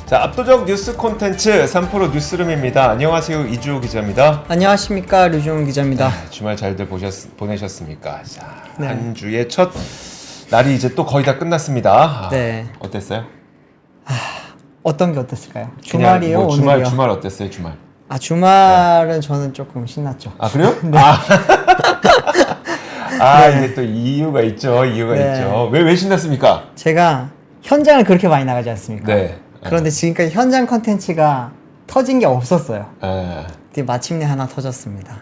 자, 압도적 뉴스 콘텐츠 3프로 뉴스룸입니다. 안녕하세요, 이주호 기자입니다. 안녕하십니까, 류종훈 기자입니다. 주말 잘들 보내셨습니까? 자, 네. 한 주의 첫 날이 이제 또 거의 다 끝났습니다. 네. 어땠어요? 어떤 게 어땠을까요? 그냥 주말이요, 뭐 오늘이요? 주말 어땠어요, 주말? 주말은 저는 조금 신났죠. 아, 그래요? 네. 이게 또 이유가 있죠. 네. 있죠. 왜 신났습니까? 제가 현장을 그렇게 많이 나가지 않습니까? 네. 그런데 지금까지 현장 컨텐츠가 터진 게 없었어요. 네. 근데 마침내 하나 터졌습니다.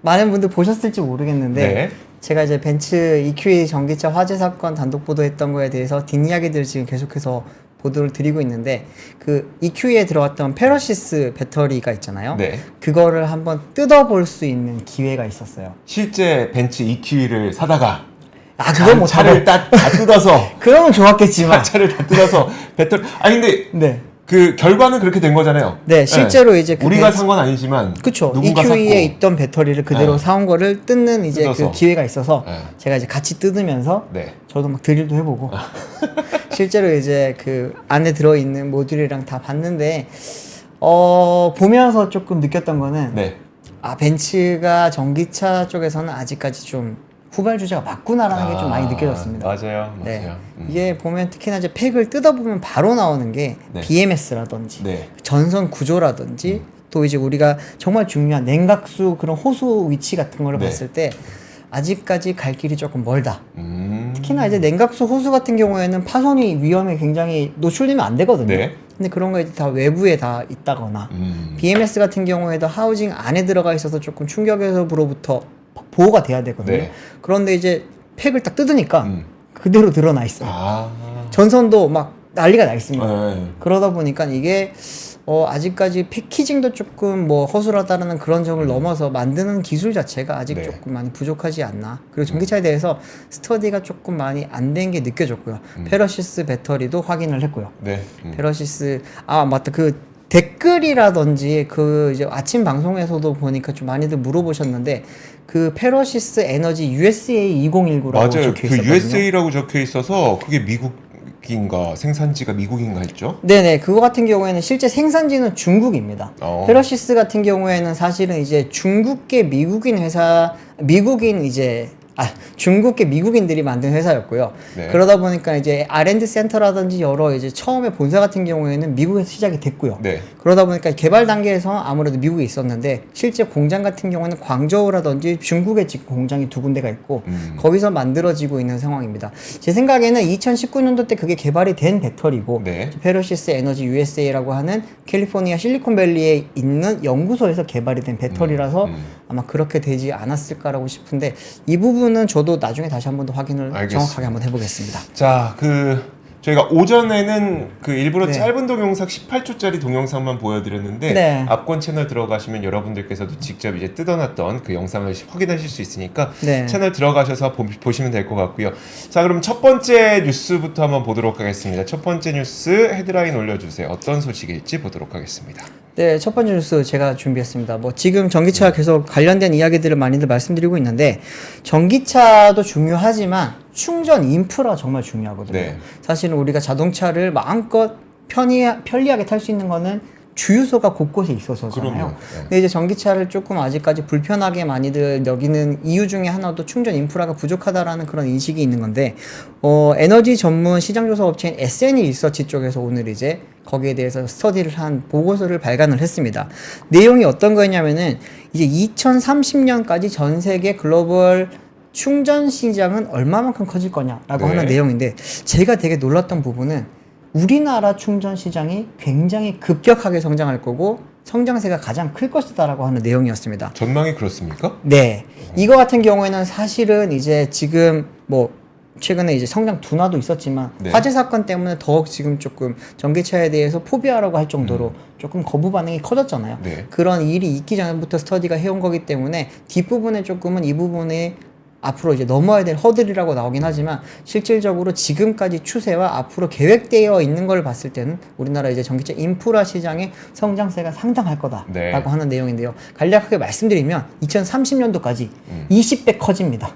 많은 분들 보셨을지 모르겠는데 네. 제가 이제 벤츠 EQE 전기차 화재 사건 단독 보도했던 거에 대해서 뒷이야기들을 지금 계속해서 보도를 드리고 있는데, 그 EQE에 들어갔던 페러시스 배터리가 있잖아요. 네. 그거를 한번 뜯어볼 수 있는 기회가 있었어요. 실제 벤츠 EQE를 사다가 그건 못 차를 다 뜯어서 그러면 좋았겠지만. 차를 다 뜯어서 배터리. 근데 네. 그 결과는 그렇게 된 거잖아요. 네, 실제로 이제 그 우리가 산 건 아니지만 그쵸. 누군가 EQE에 샀고. 있던 배터리를 그대로 네. 사온 거를 뜯는 이제 뜯어서. 그 기회가 있어서 네. 제가 이제 같이 뜯으면서 네. 저도 막 드릴도 해보고 실제로 이제 그 안에 들어있는 모듈이랑 다 봤는데 보면서 조금 느꼈던 거는 네. 벤츠가 전기차 쪽에서는 아직까지 좀 후발주자가 맞구나라는 게 좀 많이 느껴졌습니다. 맞아요. 네. 이게 보면 특히나 이제 팩을 뜯어보면 바로 나오는 게 네. BMS라든지 네. 전선 구조라든지 또 이제 우리가 정말 중요한 냉각수 그런 호수 위치 같은 거를 네. 봤을 때 아직까지 갈 길이 조금 멀다. 음. 특히나 이제 냉각수 호수 같은 경우에는 파손이 위험에 굉장히 노출되면 안 되거든요. 네. 근데 그런 거 이제 다 외부에 다 있다거나 BMS 같은 경우에도 하우징 안에 들어가 있어서 조금 충격에서부터 보호가 돼야 되거든요. 네. 그런데 이제 팩을 딱 뜯으니까 그대로 드러나 있어요. 전선도 막 난리가 나 있습니다. 네. 그러다 보니까 이게 아직까지 패키징도 조금 뭐 허술하다는 그런 점을 넘어서 만드는 기술 자체가 아직 네. 조금 많이 부족하지 않나. 그리고 전기차에 대해서 스터디가 조금 많이 안 된 게 느껴졌고요. 페러시스 배터리도 확인을 했고요. 네. 페러시스 맞다, 그 댓글이라든지 그 이제 아침 방송에서도 보니까 좀 많이들 물어보셨는데, 그 페러시스 에너지 USA 2019라고 맞아요. 적혀 그 있었거든요. USA라고 적혀 있어서 그게 미국인가 생산지가 미국인가 했죠? 네네, 그거 같은 경우에는 실제 생산지는 중국입니다. 페러시스 같은 경우에는 사실은 이제 중국계 미국인 회사, 중국계 미국인들이 만든 회사였고요. 네. 그러다 보니까 이제 R&D 센터라든지 여러 이제 처음에 본사 같은 경우에는 미국에서 시작이 됐고요. 네. 그러다 보니까 개발 단계에서 아무래도 미국에 있었는데, 실제 공장 같은 경우는 광저우라든지 중국에 지금 공장이 두 군데가 있고 거기서 만들어지고 있는 상황입니다. 제 생각에는 2019년도 때 그게 개발이 된 배터리고, 네. 페러시스 에너지 USA라고 하는 캘리포니아 실리콘밸리에 있는 연구소에서 개발이 된 배터리라서 아마 그렇게 되지 않았을까라고 싶은데, 이 부분은 저도 나중에 다시 한 번 더 확인을 알겠습니다. 정확하게 한번 해보겠습니다. 자, 저희가 오전에는 그 일부러 네. 짧은 동영상 18초짜리 동영상만 보여드렸는데, 네. 압권 채널 들어가시면 여러분들께서도 직접 이제 뜯어놨던 그 영상을 확인하실 수 있으니까 네. 채널 들어가셔서 보시면 될 것 같고요. 자, 그럼 첫 번째 뉴스부터 한번 보도록 하겠습니다. 첫 번째 뉴스 헤드라인 올려주세요. 어떤 소식일지 보도록 하겠습니다. 네, 첫 번째 뉴스 제가 준비했습니다. 지금 전기차와 계속 관련된 이야기들을 많이들 말씀드리고 있는데, 전기차도 중요하지만 충전 인프라 정말 중요하거든요. 네. 사실은 우리가 자동차를 마음껏 편리하게 탈 수 있는 거는 주유소가 곳곳에 있어서잖아요. 그럼요. 네. 근데 이제 전기차를 조금 아직까지 불편하게 많이들 여기는 이유 중에 하나도 충전 인프라가 부족하다라는 그런 인식이 있는 건데, 에너지 전문 시장조사 업체인 SNE 리서치 쪽에서 오늘 이제 거기에 대해서 스터디를 한 보고서를 발간을 했습니다. 내용이 어떤 거였냐면은, 이제 2030년까지 전 세계 글로벌 충전 시장은 얼마만큼 커질 거냐라고 네. 하는 내용인데, 제가 되게 놀랐던 부분은 우리나라 충전 시장이 굉장히 급격하게 성장할 거고 성장세가 가장 클 것이다라고 하는 내용이었습니다. 전망이 그렇습니까? 네. 이거 같은 경우에는 사실은 이제 지금 최근에 이제 성장 둔화도 있었지만 네. 화재 사건 때문에 더욱 지금 조금 전기차에 대해서 포비아라고 할 정도로 조금 거부 반응이 커졌잖아요. 네. 그런 일이 있기 전부터 스터디가 해온 거기 때문에 뒷부분에 조금은 이 부분에 앞으로 이제 넘어야 될 허들이라고 나오긴 하지만, 실질적으로 지금까지 추세와 앞으로 계획되어 있는 걸 봤을 때는 우리나라 이제 전기차 인프라 시장의 성장세가 상당할 거다라고 네. 하는 내용인데요. 간략하게 말씀드리면 2030년도까지 20배 커집니다.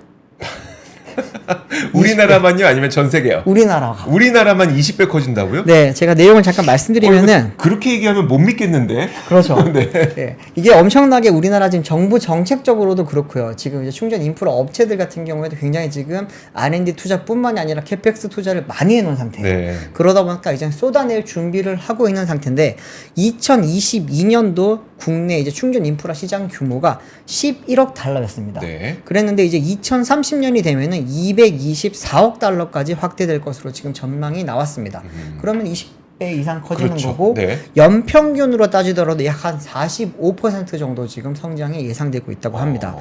우리나라만요? 아니면 전 세계요? 우리나라가. 우리나라만 20배 커진다고요? 네, 제가 내용을 잠깐 말씀드리면은 그렇게 얘기하면 못 믿겠는데. 그렇죠. 네. 네. 이게 엄청나게 우리나라 지금 정부 정책적으로도 그렇고요. 지금 이제 충전 인프라 업체들 같은 경우에도 굉장히 지금 R&D 투자뿐만이 아니라 캐펙스 투자를 많이 해놓은 상태예요. 네. 그러다 보니까 이제 쏟아낼 준비를 하고 있는 상태인데 2022년도 국내 이제 충전 인프라 시장 규모가 11억 달러였습니다. 네. 그랬는데 이제 2030년이 되면은 224억 달러까지 확대될 것으로 지금 전망이 나왔습니다. 그러면 20배 이상 커지는 그렇죠. 거고 네. 연평균으로 따지더라도 약 한 45% 정도 지금 성장이 예상되고 있다고 합니다.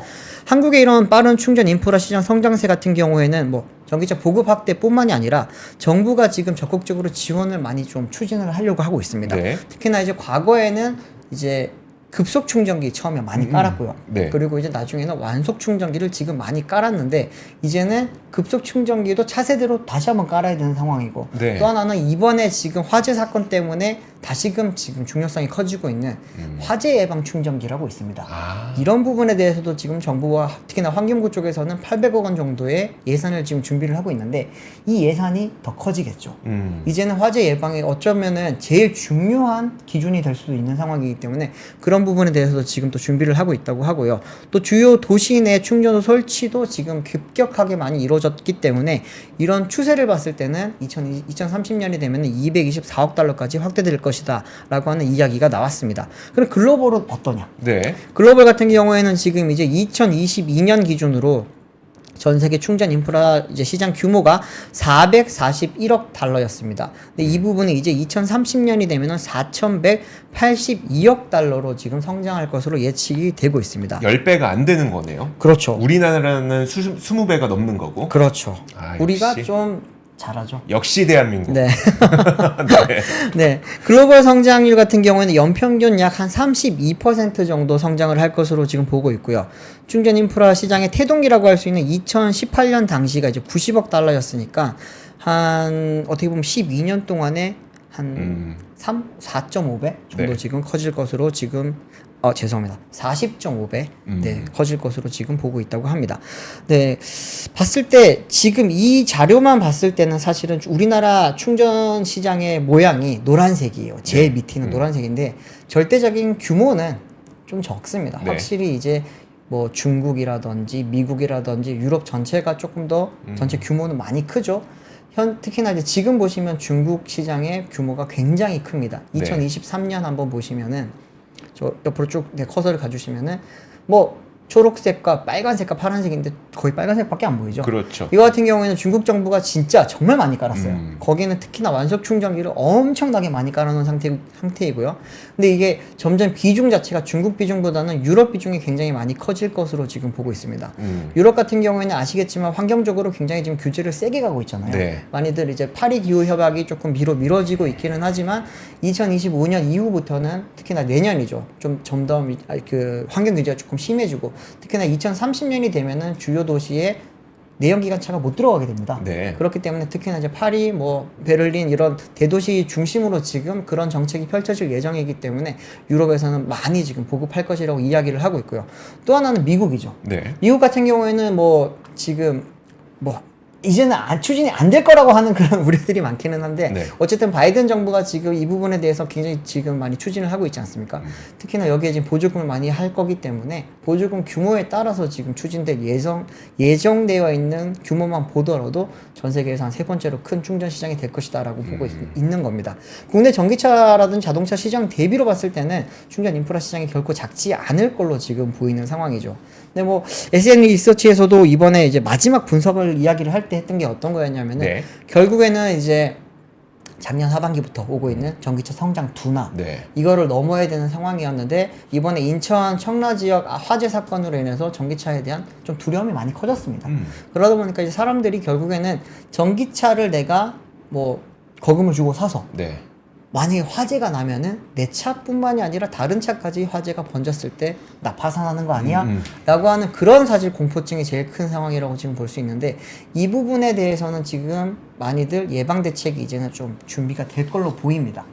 한국의 이런 빠른 충전 인프라 시장 성장세 같은 경우에는 뭐 전기차 보급 확대뿐만이 아니라 정부가 지금 적극적으로 지원을 많이 좀 추진을 하려고 하고 있습니다. 네. 특히나 이제 과거에는 이제 급속 충전기 처음에 많이 깔았고요. 네. 그리고 이제 나중에는 완속 충전기를 지금 많이 깔았는데 이제는 급속 충전기도 차세대로 다시 한번 깔아야 되는 상황이고 네. 또 하나는 이번에 지금 화재 사건 때문에 다시금 지금 중요성이 커지고 있는 화재 예방 충전기라고 있습니다. 아. 이런 부분에 대해서도 지금 정부와 특히나 환경부 쪽에서는 800억 원 정도의 예산을 지금 준비를 하고 있는데 이 예산이 더 커지겠죠. 이제는 화재 예방에 어쩌면은 제일 중요한 기준이 될 수도 있는 상황이기 때문에 그런 부분에 대해서도 지금 또 준비를 하고 있다고 하고요. 또 주요 도시 내 충전소 설치도 지금 급격하게 많이 이루어졌기 때문에 이런 추세를 봤을 때는 2030년이 되면 224억 달러까지 확대될 것이다 라고 하는 이야기가 나왔습니다. 그럼 글로벌은 어떠냐? 네. 글로벌 같은 경우에는 지금 이제 2022년 기준으로 전 세계 충전 인프라 이제 시장 규모가 441억 달러였습니다. 근데 이 부분이 이제 2030년이 되면은 4,182억 달러로 지금 성장할 것으로 예측이 되고 있습니다. 10배가 안 되는 거네요. 그렇죠. 우리나라는 20배가 넘는 거고. 그렇죠. 아, 우리가 역시. 좀 잘하죠. 역시 대한민국. 네. 네. 네. 글로벌 성장률 같은 경우에는 연평균 약 한 32% 정도 성장을 할 것으로 지금 보고 있고요. 충전 인프라 시장의 태동기라고 할 수 있는 2018년 당시가 이제 90억 달러였으니까 한 어떻게 보면 12년 동안에 한 4.5배 정도 네. 지금 커질 것으로 지금 죄송합니다. 40.5배 네, 커질 것으로 지금 보고 있다고 합니다. 네, 봤을 때 지금 이 자료만 봤을 때는 사실은 우리나라 충전 시장의 모양이 노란색이에요. 제일 밑에 있는 노란색인데 절대적인 규모는 좀 적습니다. 네. 확실히 이제 뭐 중국이라든지 미국이라든지 유럽 전체가 조금 더 전체 규모는 많이 크죠. 특히나 이제 지금 보시면 중국 시장의 규모가 굉장히 큽니다. 네. 2023년 한번 보시면은 저 옆으로 쭉 커서를 가주시면은 뭐 초록색과 빨간색과 파란색인데 거의 빨간색밖에 안 보이죠. 그렇죠. 이거 같은 경우에는 중국 정부가 진짜 정말 많이 깔았어요. 거기는 특히나 완속 충전기를 엄청나게 많이 깔아놓은 상태이고요. 근데 이게 점점 비중 자체가 중국 비중보다는 유럽 비중이 굉장히 많이 커질 것으로 지금 보고 있습니다. 유럽 같은 경우에는 아시겠지만 환경적으로 굉장히 지금 규제를 세게 가고 있잖아요. 네. 많이들 이제 파리 기후 협약이 조금 미뤄지고 있기는 하지만 2025년 이후부터는 특히나 내년이죠. 좀 더 그 환경 규제가 조금 심해지고 특히나 2030년이 되면은 주요 도시에 내연기관차가 못 들어가게 됩니다. 네. 그렇기 때문에 특히나 이제 파리, 뭐 베를린 이런 대도시 중심으로 지금 그런 정책이 펼쳐질 예정이기 때문에 유럽에서는 많이 지금 보급할 것이라고 이야기를 하고 있고요. 또 하나는 미국이죠. 네. 미국 같은 경우에는 뭐 지금 뭐 이제는 추진이 안 될 거라고 하는 그런 우려들이 많기는 한데 네. 어쨌든 바이든 정부가 지금 이 부분에 대해서 굉장히 지금 많이 추진을 하고 있지 않습니까? 특히나 여기에 지금 보조금을 많이 할 거기 때문에 보조금 규모에 따라서 지금 추진될 예정되어 있는 규모만 보더라도 전 세계에서 한 세 번째로 큰 충전 시장이 될 것이다라고 보고 있는 겁니다. 국내 전기차라든지 자동차 시장 대비로 봤을 때는 충전 인프라 시장이 결코 작지 않을 걸로 지금 보이는 상황이죠. 근데 뭐 SN 리서치에서도 이번에 이제 마지막 분석을 이야기를 할 때 했던 게 어떤 거였냐면은 네. 결국에는 이제 작년 하반기부터 오고 있는 전기차 성장 둔화 네. 이거를 넘어야 되는 상황이었는데 이번에 인천 청라 지역 화재 사건으로 인해서 전기차에 대한 좀 두려움이 많이 커졌습니다. 그러다 보니까 이제 사람들이 결국에는 전기차를 내가 뭐 거금을 주고 사서 네. 만약에 화재가 나면은 내 차뿐만이 아니라 다른 차까지 화재가 번졌을 때 나 파산하는 거 아니야? 라고 하는 그런 사실 공포증이 제일 큰 상황이라고 지금 볼 수 있는데 이 부분에 대해서는 지금 많이들 예방 대책이 이제는 좀 준비가 될 걸로 보입니다.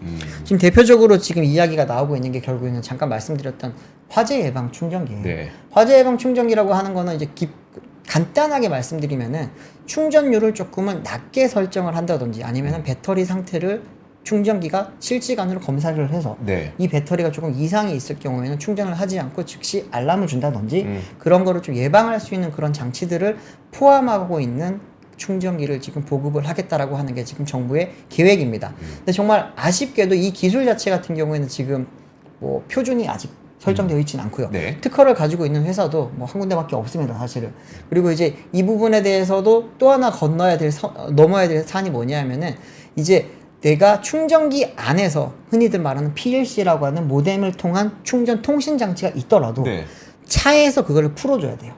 지금 대표적으로 지금 이야기가 나오고 있는 게 결국에는 잠깐 말씀드렸던 화재 예방 충전기예요. 네. 화재 예방 충전기라고 하는 거는 이제 간단하게 말씀드리면은 충전율을 조금은 낮게 설정을 한다든지 아니면은 배터리 상태를 충전기가 실시간으로 검사를 해서 네. 이 배터리가 조금 이상이 있을 경우에는 충전을 하지 않고 즉시 알람을 준다든지 음. 그런 거를 좀 예방할 수 있는 그런 장치들을 포함하고 있는 충전기를 지금 보급을 하겠다라고 하는 게 지금 정부의 계획입니다. 근데 정말 아쉽게도 이 기술 자체 같은 경우에는 지금 뭐 표준이 아직 설정되어 있지는 않고요. 네. 특허를 가지고 있는 회사도 뭐 한 군데밖에 없습니다, 사실은. 그리고 이제 이 부분에 대해서도 또 하나 넘어야 될 산이 뭐냐면은 이제 내가 충전기 안에서 흔히들 말하는 PLC라고 하는 모뎀을 통한 충전 통신 장치가 있더라도 네. 차에서 그거를 풀어줘야 돼요.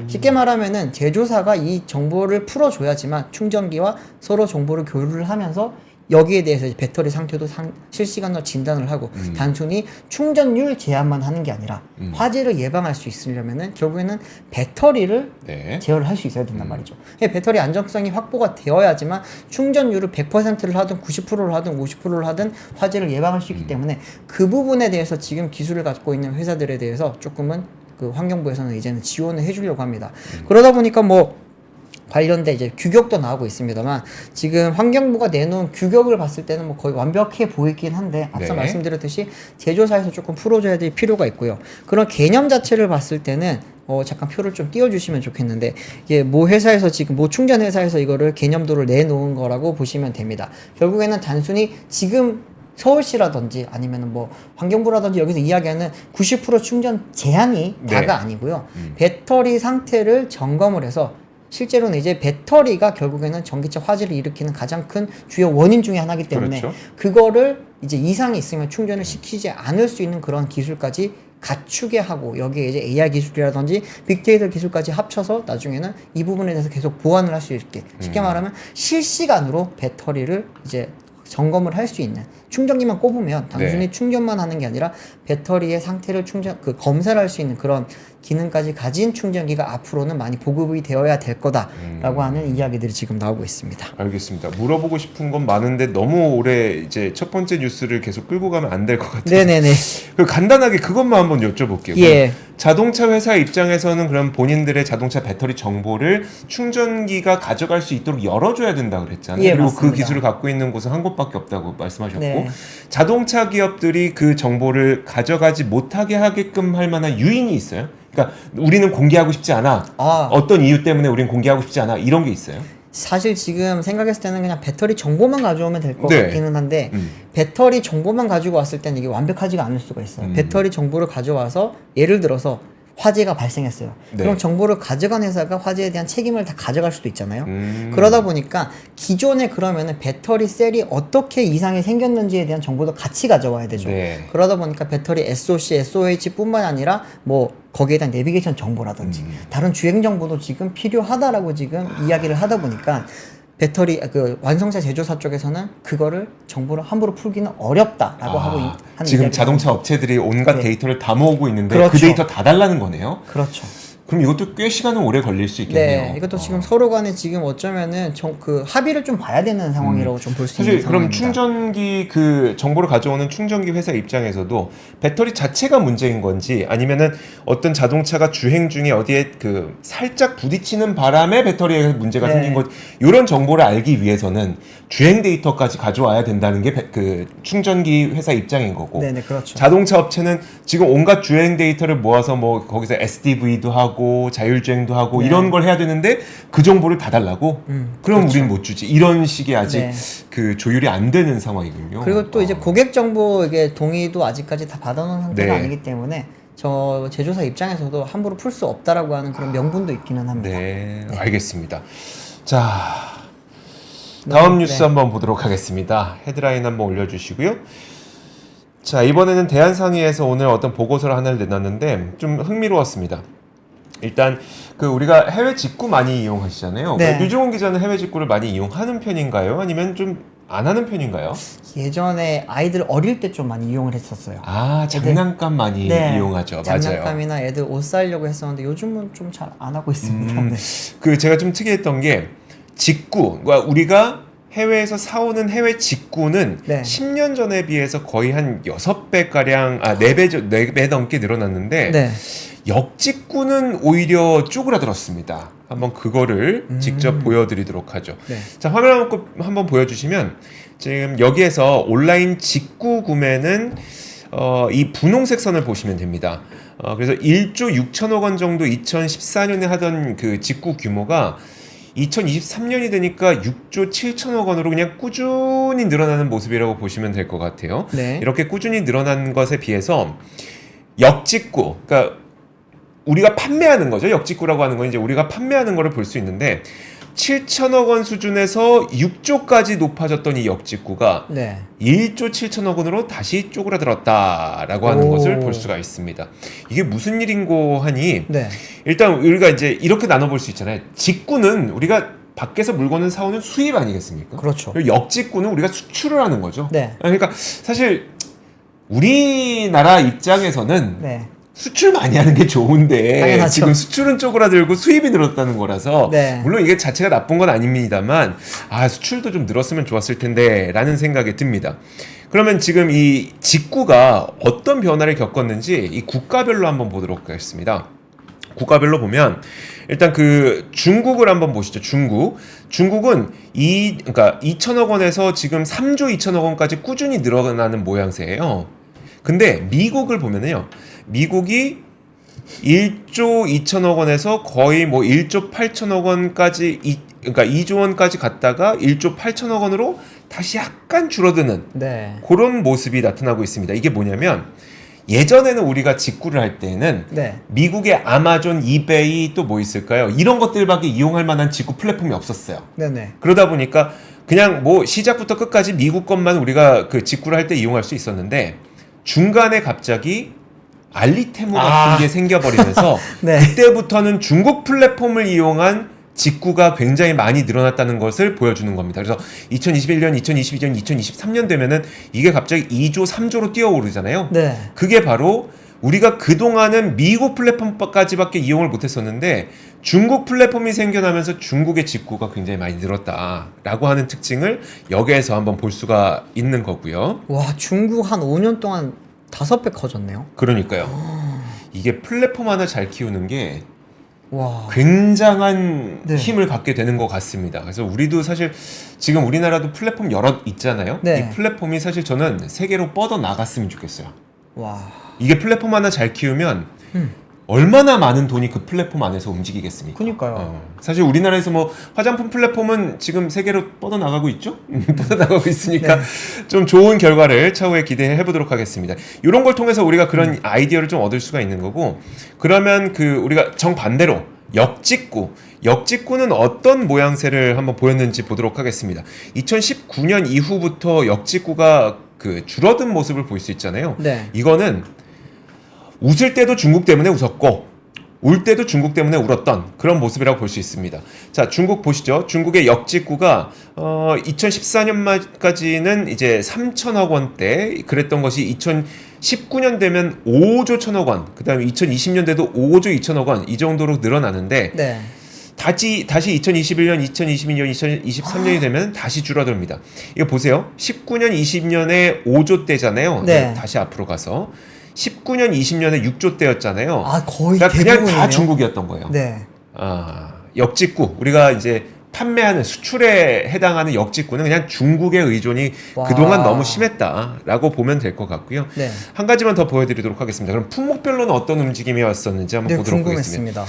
쉽게 말하면은 제조사가 이 정보를 풀어줘야지만 충전기와 서로 정보를 교류를 하면서 여기에 대해서 이제 배터리 상태도 실시간으로 진단을 하고 단순히 충전율 제한만 하는 게 아니라 화재를 예방할 수 있으려면은 결국에는 배터리를 네. 제어를 할 수 있어야 된단 말이죠. 배터리 안정성이 확보가 되어야지만 충전율을 100%를 하든 90%를 하든 50%를 하든 화재를 예방할 수 있기 때문에 그 부분에 대해서 지금 기술을 갖고 있는 회사들에 대해서 조금은 그 환경부에서는 이제는 지원을 해주려고 합니다. 그러다 보니까 뭐 관련된 이제 규격도 나오고 있습니다만 지금 환경부가 내놓은 규격을 봤을 때는 뭐 거의 완벽해 보이긴 한데 앞서 네. 말씀드렸듯이 제조사에서 조금 풀어줘야 될 필요가 있고요. 그런 개념 자체를 봤을 때는 잠깐 표를 좀 띄워주시면 좋겠는데 이게 모 회사에서 지금 모 충전 회사에서 이거를 개념도를 내놓은 거라고 보시면 됩니다. 결국에는 단순히 지금 서울시라든지 아니면 뭐 환경부라든지 여기서 이야기하는 90% 충전 제한이 네. 다가 아니고요. 배터리 상태를 점검을 해서 실제로는 이제 배터리가 결국에는 전기차 화재를 일으키는 가장 큰 주요 원인 중에 하나이기 때문에 그렇죠. 그거를 이제 이상이 있으면 충전을 시키지 않을 수 있는 그런 기술까지 갖추게 하고 여기에 이제 AI 기술이라든지 빅데이터 기술까지 합쳐서 나중에는 이 부분에 대해서 계속 보완을 할 수 있게 쉽게 말하면 실시간으로 배터리를 이제 점검을 할 수 있는 충전기만 꼽으면 단순히 네. 충전만 하는 게 아니라 배터리의 상태를 검사를 할 수 있는 그런 기능까지 가진 충전기가 앞으로는 많이 보급이 되어야 될 거다라고 하는 이야기들이 지금 나오고 있습니다. 알겠습니다. 물어보고 싶은 건 많은데 너무 오래 이제 첫 번째 뉴스를 계속 끌고 가면 안 될 것 같아요. 네네네. 간단하게 그것만 한번 여쭤볼게요. 예. 자동차 회사 입장에서는 그럼 본인들의 자동차 배터리 정보를 충전기가 가져갈 수 있도록 열어줘야 된다고 그랬잖아요. 예, 그리고 맞습니다. 그 기술을 갖고 있는 곳은 한 곳밖에 없다고 말씀하셨고 네. 자동차 기업들이 그 정보를 가져가지 못하게 하게끔 할 만한 유인이 있어요? 그러니까 우리는 공개하고 싶지 않아. 어떤 이유 때문에 우리는 공개하고 싶지 않아. 이런 게 있어요? 사실 지금 생각했을 때는 그냥 배터리 정보만 가져오면 될 것 네. 같기는 한데 배터리 정보만 가지고 왔을 때는 이게 완벽하지가 않을 수가 있어요. 배터리 정보를 가져와서 예를 들어서 화재가 발생했어요. 네. 그럼 정보를 가져간 회사가 화재에 대한 책임을 다 가져갈 수도 있잖아요. 그러다 보니까 기존에 그러면은 배터리 셀이 어떻게 이상이 생겼는지에 대한 정보도 같이 가져와야 되죠. 네. 그러다 보니까 배터리 SOC, SOH뿐만 아니라 뭐 거기에 대한 내비게이션 정보라든지 다른 주행 정보도 지금 필요하다라고 지금 이야기를 하다 보니까 배터리 그 완성차 제조사 쪽에서는 그거를 정보를 함부로 풀기는 어렵다라고 하고 하는 지금 이야기를 자동차 업체들이 온갖 네. 데이터를 다 모으고 있는데 그렇죠. 그 데이터 다 달라는 거네요. 그렇죠. 그럼 이것도 꽤 시간은 오래 걸릴 수 있겠네요. 네, 이것도 지금 서로 간에 지금 어쩌면은 그 합의를 좀 봐야 되는 상황이라고 좀 볼 수 있는 사실 그럼 상황입니다. 충전기 그 정보를 가져오는 충전기 회사 입장에서도 배터리 자체가 문제인 건지 아니면은 어떤 자동차가 주행 중에 어디에 그 살짝 부딪히는 바람에 배터리에 문제가 네. 생긴 것 이런 정보를 알기 위해서는 주행 데이터까지 가져와야 된다는 게 그 충전기 회사 입장인 거고 네네 그렇죠. 자동차 업체는 지금 온갖 주행 데이터를 모아서 뭐 거기서 SDV도 하고 자율주행도 하고 네. 이런 걸 해야 되는데 그 정보를 다 달라고? 그럼 그렇죠. 우리는 못 주지. 이런 식의 아직 네. 그 조율이 안 되는 상황이군요. 그리고 또 이제 고객 정보 이게 동의도 아직까지 다 받아놓은 상태가 네. 아니기 때문에 저 제조사 입장에서도 함부로 풀 수 없다라고 하는 그런 명분도 있기는 합니다. 네, 알겠습니다. 자, 다음 뉴스 네. 한번 보도록 하겠습니다. 헤드라인 한번 올려주시고요. 자, 이번에는 대한상의에서 오늘 어떤 보고서를 하나를 내놨는데 좀 흥미로웠습니다. 일단 그 우리가 해외 직구 많이 이용하시잖아요. 네. 류종훈 기자는 해외 직구를 많이 이용하는 편인가요? 아니면 좀 안 하는 편인가요? 예전에 아이들 어릴 때 좀 많이 이용을 했었어요. 아, 장난감 많이 네. 이용하죠. 맞아요. 장난감이나 애들 옷 사려고 했었는데 요즘은 좀 잘 안 하고 있습니다. 네. 그 제가 좀 특이했던 게 직구, 그러니까 우리가 해외에서 사오는 해외 직구는 네. 10년 전에 비해서 거의 한 6배가량, 4배 넘게 늘어났는데 네. 역직구는 오히려 쪼그라들었습니다. 한번 그거를 직접 보여드리도록 하죠. 네. 자, 화면 한번 보여주시면 지금 여기에서 온라인 직구 구매는 이 분홍색 선을 보시면 됩니다. 그래서 1조 6천억 원 정도 2014년에 하던 그 직구 규모가 2023년이 되니까 6조 7천억 원으로 그냥 꾸준히 늘어나는 모습이라고 보시면 될 것 같아요. 네. 이렇게 꾸준히 늘어난 것에 비해서 역직구, 그러니까 우리가 판매하는 거죠. 역직구라고 하는 건 이제 우리가 판매하는 거를 볼 수 있는데 7천억 원 수준에서 6조까지 높아졌던 이 역직구가 네. 1조 7천억 원으로 다시 쪼그라들었다라고 하는 오. 것을 볼 수가 있습니다. 이게 무슨 일인고 하니 네. 일단 우리가 이제 이렇게 나눠볼 수 있잖아요. 직구는 우리가 밖에서 물건을 사오는 수입 아니겠습니까? 그렇죠. 그리고 역직구는 우리가 수출을 하는 거죠. 네. 그러니까 사실 우리나라 입장에서는 네. 수출 많이 하는 게 좋은데 당연하죠. 지금 수출은 쪼그라들고 수입이 늘었다는 거라서 네. 물론 이게 자체가 나쁜 건 아닙니다만 수출도 좀 늘었으면 좋았을 텐데 라는 생각이 듭니다. 그러면 지금 이 직구가 어떤 변화를 겪었는지 이 국가별로 한번 보도록 하겠습니다. 국가별로 보면 일단 그 중국을 한번 보시죠. 중국은 그러니까 2천억 원에서 지금 3조 2천억 원까지 꾸준히 늘어나는 모양새예요. 근데 미국을 보면은요. 미국이 1조 2천억 원에서 거의 뭐 1조 8천억 원까지 그러니까 2조 원까지 갔다가 1조 8천억 원으로 다시 약간 줄어드는 네. 그런 모습이 나타나고 있습니다. 이게 뭐냐면 예전에는 우리가 직구를 할 때는 네. 미국의 아마존, 이베이 또 뭐 있을까요? 이런 것들밖에 이용할 만한 직구 플랫폼이 없었어요. 네네. 그러다 보니까 그냥 뭐 시작부터 끝까지 미국 것만 우리가 그 직구를 할 때 이용할 수 있었는데 중간에 갑자기 알리테무 같은 게 생겨버리면서 네. 그때부터는 중국 플랫폼을 이용한 직구가 굉장히 많이 늘어났다는 것을 보여주는 겁니다. 그래서 2021년, 2022년, 2023년 되면은 이게 갑자기 2조, 3조로 뛰어오르잖아요. 네. 그게 바로 우리가 그동안은 미국 플랫폼까지밖에 이용을 못했었는데 중국 플랫폼이 생겨나면서 중국의 직구가 굉장히 많이 늘었다라고 하는 특징을 여기에서 한번 볼 수가 있는 거고요. 와, 중국 한 5년 동안 5배 커졌네요. 그러니까요. 이게 플랫폼 하나 잘 키우는 게 와. 굉장한 네. 힘을 갖게 되는 것 같습니다. 그래서 우리도 사실 지금 우리나라도 플랫폼 여러 있잖아요. 네. 이 플랫폼이 사실 저는 세계로 뻗어 나갔으면 좋겠어요. 와. 이게 플랫폼 하나 잘 키우면 얼마나 많은 돈이 그 플랫폼 안에서 움직이겠습니까? 그니까요. 사실 우리나라에서 뭐 화장품 플랫폼은 지금 세계로 뻗어나가고 있죠? 뻗어나가고 있으니까 네. 좀 좋은 결과를 차후에 기대해 보도록 하겠습니다. 이런 걸 통해서 우리가 그런 아이디어를 좀 얻을 수가 있는 거고 그러면 그 우리가 정반대로 역직구는 어떤 모양새를 한번 보였는지 보도록 하겠습니다. 2019년 이후부터 역직구가 그 줄어든 모습을 볼 수 있잖아요. 네. 이거는 웃을 때도 중국 때문에 웃었고 울 때도 중국 때문에 울었던 그런 모습이라고 볼 수 있습니다. 자, 중국 보시죠. 중국의 역직구가 2014년까지는 이제 3천억 원대 그랬던 것이 2019년 되면 5조 1천억 원, 그다음에 2020년대도 5조 2천억 원 이 정도로 늘어나는데 네. 다시 2021년, 2022년, 2023년이 되면 다시 줄어듭니다. 이거 보세요. 19년, 20년에 5조 대잖아요. 네. 다시 앞으로 가서 19년, 20년에 6조 대였잖아요. 아, 거의 그러니까 그냥 다 대부분이네요. 중국이었던 거예요. 네. 역직구 우리가 이제 판매하는 수출에 해당하는 역직구는 그냥 중국의 의존이 와. 그동안 너무 심했다라고 보면 될 것 같고요. 네. 한 가지만 더 보여드리도록 하겠습니다. 그럼 품목별로는 어떤 움직임이었었는지 한번 네, 보도록 하겠습니다. 궁금했습니다.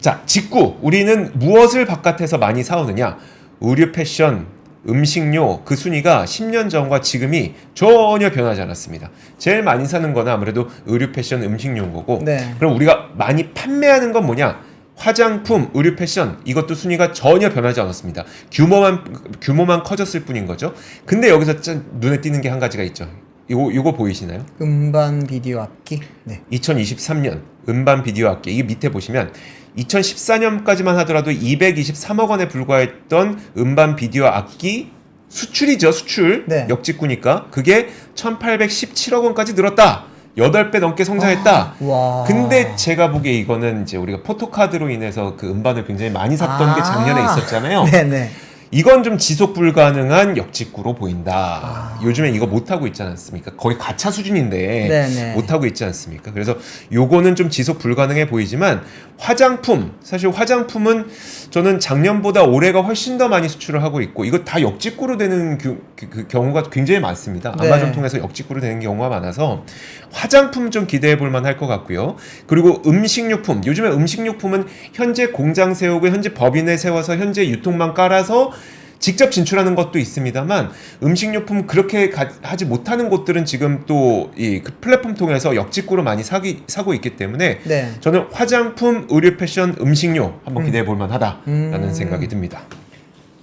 자, 직구. 우리는 무엇을 바깥에서 많이 사오느냐? 의류, 패션, 음식료 그 순위가 10년 전과 지금이 전혀 변하지 않았습니다. 제일 많이 사는 거는 아무래도 의류, 패션, 음식료인 거고 네. 그럼 우리가 많이 판매하는 건 뭐냐? 화장품, 의류, 패션 이것도 순위가 전혀 변하지 않았습니다. 규모만 커졌을 뿐인 거죠. 근데 여기서 눈에 띄는 게 한 가지가 있죠. 요거 보이시나요? 음반 비디오 악기. 네. 2023년 음반 비디오 악기 이게 밑에 보시면 2014년까지만 하더라도 223억 원에 불과했던 음반 비디오 악기 수출이죠. 수출. 네. 역직구니까 그게 1817억 원까지 늘었다. 8배 넘게 성장했다. 와. 근데 제가 보기에 이거는 이제 우리가 포토카드로 인해서 그 음반을 굉장히 많이 샀던 게 작년에 있었잖아요. 네네. 이건 좀 지속 불가능한 역직구로 보인다. 요즘에 이거 못하고 있지 않습니까? 거의 가차 수준인데 네네. 못하고 있지 않습니까? 그래서 요거는 좀 지속 불가능해 보이지만 화장품, 사실 화장품은 저는 작년보다 올해가 훨씬 더 많이 수출을 하고 있고 이거 다 역직구로 되는 그 경우가 굉장히 많습니다. 네. 아마존 통해서 역직구로 되는 경우가 많아서 화장품 좀 기대해 볼 만할 것 같고요. 그리고 음식료품, 요즘에 음식료품은 현재 공장 세우고 현재 법인에 세워서 현재 유통망 깔아서 직접 진출하는 것도 있습니다만 음식료품 그렇게 하지 못하는 곳들은 지금 또 이 플랫폼 통해서 역직구로 많이 사고 있기 때문에 네. 저는 화장품, 의류, 패션, 음식료 한번 기대해 볼 만하다라는 생각이 듭니다.